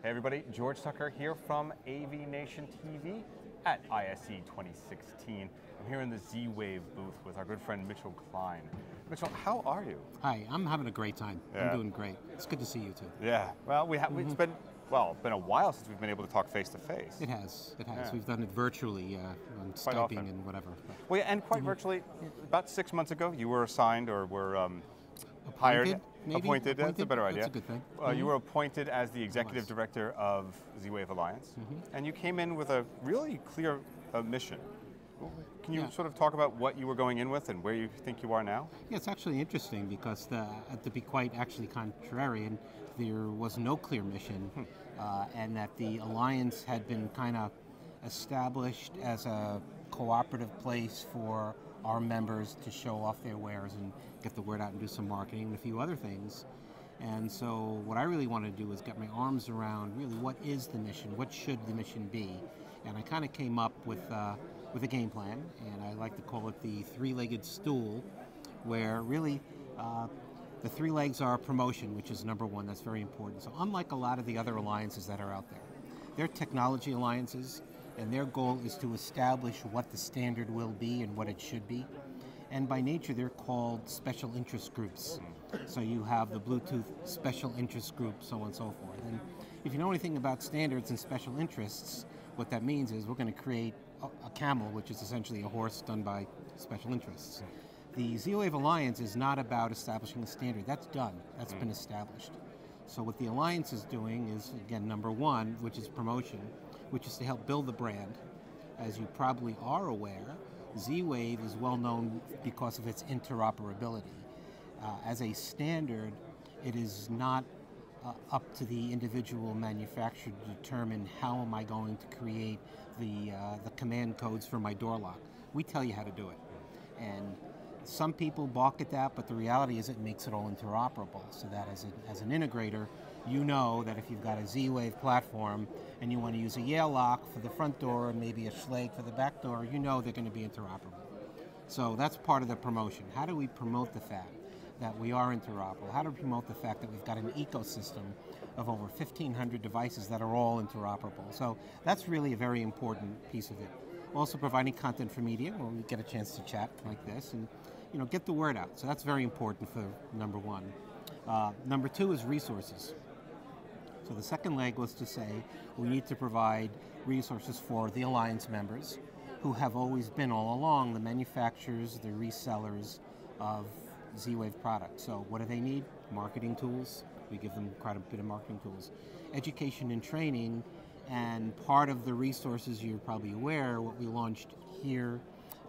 Hey everybody, George Tucker here from AVNation TV at ISE 2016. I'm here in the ZWave booth with our good friend Mitchell Klein. Mitchell, how are you? Hi, I'm having a great time. Yeah. I'm doing great. It's good to see you too. Yeah, well, it's been a while since we've been able to talk face to face. It has. Yeah. We've done it virtually on Quite Skyping often. and whatever. Well, yeah, and quite virtually, about 6 months ago, you were assigned or were hired. Appointed, that's a better idea. That's a good thing. You were appointed as the executive director of ZWave Alliance, and you came in with a really clear mission. Can you sort of talk about what you were going in with and where you think you are now? Yeah, it's actually interesting because to be quite actually contrarian, there was no clear mission, and that the Alliance had been kind of established as a cooperative place for our members to show off their wares and get the word out and do some marketing and a few other things. And so what I really want to do is get my arms around really what is the mission, what should the mission be. And I kind of came up with a game plan, and I like to call it the three-legged stool, where really the three legs are promotion, which is number one, that's very important. So unlike a lot of the other alliances that are out there, they're technology alliances, and their goal is to establish what the standard will be and what it should be. And by nature, they're called special interest groups. So you have the Bluetooth special interest group, so on and so forth. And if you know anything about standards and special interests, what that means is we're going to create a camel, which is essentially a horse done by special interests. The ZWave Alliance is not about establishing a standard. That's done. That's been established. So what the Alliance is doing is, again, number one, which is promotion, which is to help build the brand. As you probably are aware, ZWave is well known because of its interoperability. As a standard, it is not up to the individual manufacturer to determine how am I going to create the command codes for my door lock. We tell you how to do it. And some people balk at that, but the reality is it makes it all interoperable, so that as an integrator, you know that if you've got a ZWave platform and you want to use a Yale lock for the front door and maybe a Schlage for the back door, you know they're going to be interoperable. So that's part of the promotion. How do we promote the fact that we are interoperable? How do we promote the fact that we've got an ecosystem of over 1,500 devices that are all interoperable? So that's really a very important piece of it. Also providing content for media where we get a chance to chat like this and get the word out. So that's very important for number one. Number two is resources. So the second leg was to say we need to provide resources for the Alliance members who have always been all along the manufacturers, the resellers of ZWave products. So what do they need? Marketing tools. We give them quite a bit of marketing tools. Education and training, and part of the resources, you're probably aware, what we launched here,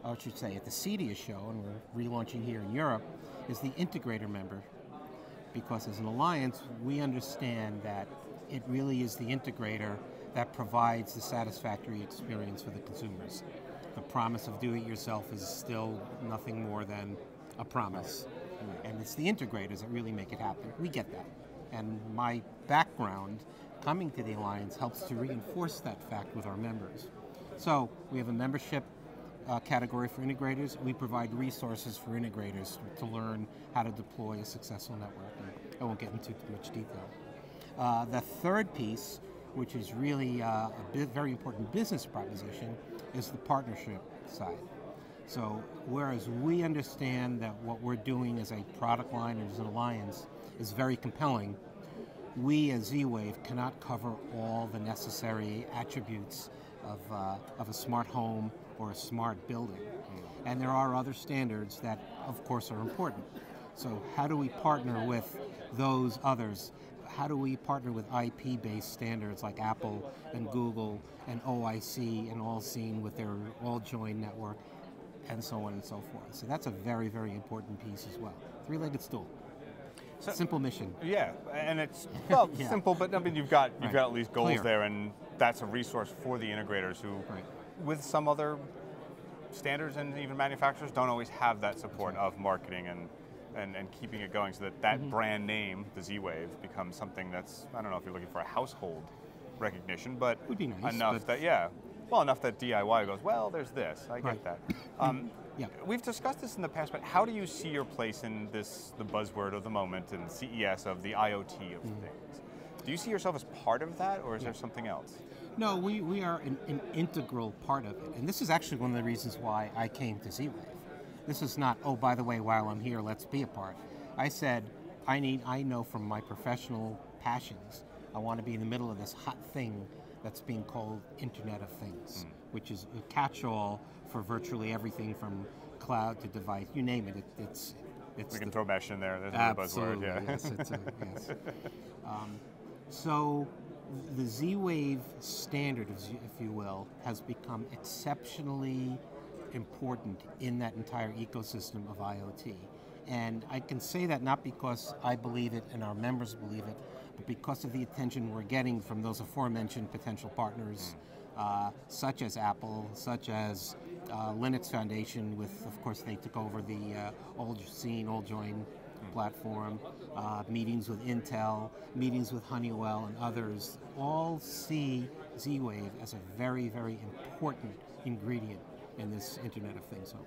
I should say at the CEDIA show, and we're relaunching here in Europe, is the integrator member. Because as an alliance, we understand that it really is the integrator that provides the satisfactory experience for the consumers. The promise of do-it-yourself is still nothing more than a promise. And it's the integrators that really make it happen. We get that. And my background coming to the Alliance helps to reinforce that fact with our members. So we have a membership category for integrators. We provide resources for integrators to learn how to deploy a successful network. And I won't get into too much detail. The third piece, which is really a very important business proposition, is the partnership side. So whereas we understand that what we're doing as a product line and as an alliance is very compelling, we as ZWave cannot cover all the necessary attributes of a smart home or a smart building. And there are other standards that, of course, are important. So how do we partner with those others? How do we partner with IP-based standards like Apple and Google and OIC and Allseen with their all-joined network, and so on and so forth? So that's a very, very important piece as well. Three-legged stool. So, simple mission. Yeah, and it's simple, but I mean you've got at least goals clear there, and that's a resource for the integrators who, with some other standards and even manufacturers, don't always have that support of marketing and keeping it going, so that brand name, the ZWave, becomes something that's, I don't know if you're looking for a household recognition, but would be nice, enough that enough that DIY goes, well, there's this. I get that. We've discussed this in the past, but how do you see your place in this, the buzzword of the moment, and CES of the IoT of things? Do you see yourself as part of that, or is there something else? No, we are an integral part of it. And this is actually one of the reasons why I came to ZWave. This is not, oh, by the way, while I'm here, let's be a part. I said, I know from my professional passions, I want to be in the middle of this hot thing that's being called Internet of Things, which is a catch-all for virtually everything from cloud to device, you name it. It's we can throw mesh in there. That's absolutely, a buzzword. Yeah. Yes, yes. So the ZWave standard, if you will, has become exceptionally important in that entire ecosystem of IoT. And I can say that not because I believe it and our members believe it, but because of the attention we're getting from those aforementioned potential partners, such as Apple, such as Linux Foundation, with, of course, they took over the AllJoin platform, meetings with Intel, meetings with Honeywell and others, all see ZWave as a very, very important ingredient in this Internet of Things home.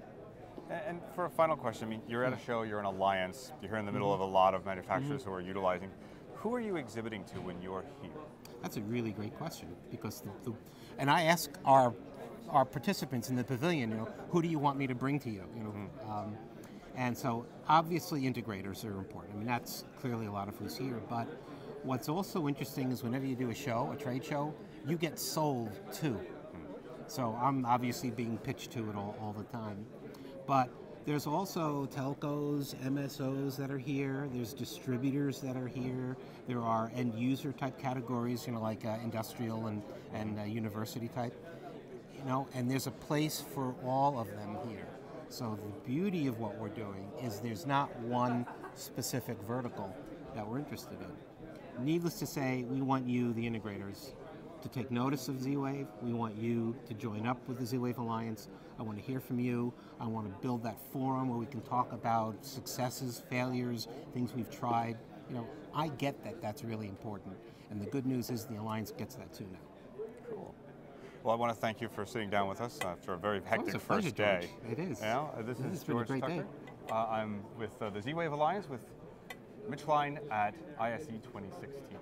And for a final question, I mean, you're at a show, you're an alliance, you're here in the middle of a lot of manufacturers who are utilizing. Who are you exhibiting to when you're here? That's a really great question, because and I ask our participants in the pavilion, who do you want me to bring to you? And so obviously integrators are important. I mean, that's clearly a lot of who's here, but what's also interesting is whenever you do a show, a trade show, you get sold to. So I'm obviously being pitched to it all the time. But there's also telcos, MSOs that are here. There's distributors that are here. There are end user type categories, like industrial and university type. And there's a place for all of them here. So the beauty of what we're doing is there's not one specific vertical that we're interested in. Needless to say, we want you, the integrators, to take notice of ZWave. We want you to join up with the ZWave Alliance. I want to hear from you. I want to build that forum where we can talk about successes, failures, things we've tried. I get that that's really important. And the good news is the Alliance gets that too now. Cool. Well, I want to thank you for sitting down with us after a very hectic pleasure, first day. George. It is. This is been a George great Tucker. day. I'm with the ZWave Alliance with Mitch Line at ISE 2016.